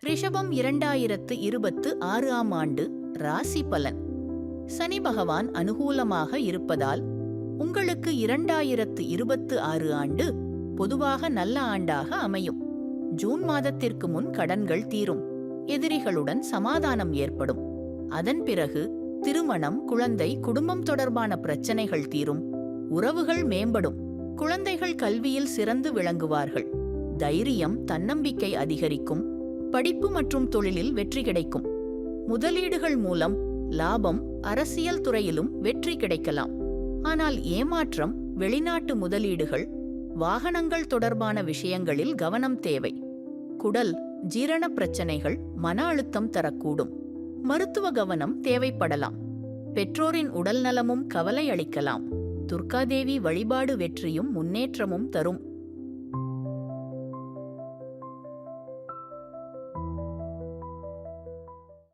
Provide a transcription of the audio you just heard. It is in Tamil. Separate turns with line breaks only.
ரிஷபம் 2026ஆம் ஆண்டு ராசி பலன். சனி பகவான் அனுகூலமாக இருப்பதால் உங்களுக்கு 2026 ஆண்டு பொதுவாக நல்ல ஆண்டாக அமையும். ஜூன் மாதத்திற்கு முன் கடன்கள் தீரும், எதிரிகளுடன் சமாதானம் ஏற்படும். அதன் பிறகு திருமணம், குழந்தை, குடும்பம் தொடர்பான பிரச்சனைகள் தீரும், உறவுகள் மேம்படும், குழந்தைகள் கல்வியில் சிறந்து விளங்குவார்கள், தைரியம், தன்னம்பிக்கை அதிகரிக்கும், படிப்பு மற்றும் தொழிலில் வெற்றி கிடைக்கும். முதலீடுகள் மூலம் லாபம், அரசியல் துறையிலும் வெற்றி கிடைக்கலாம். ஆனால் ஏமாற்றம், வெளிநாட்டு முதலீடுகள், வாகனங்கள் தொடர்பான விஷயங்களில் கவனம் தேவை. குடல், ஜீரண பிரச்சனைகள், மன அழுத்தம் தரக்கூடும். மருத்துவ கவனம் தேவைப்படலாம். பெற்றோரின் உடல் நலமும் கவலை அளிக்கலாம். துர்காதேவி வழிபாடு வெற்றியும் முன்னேற்றமும் தரும்.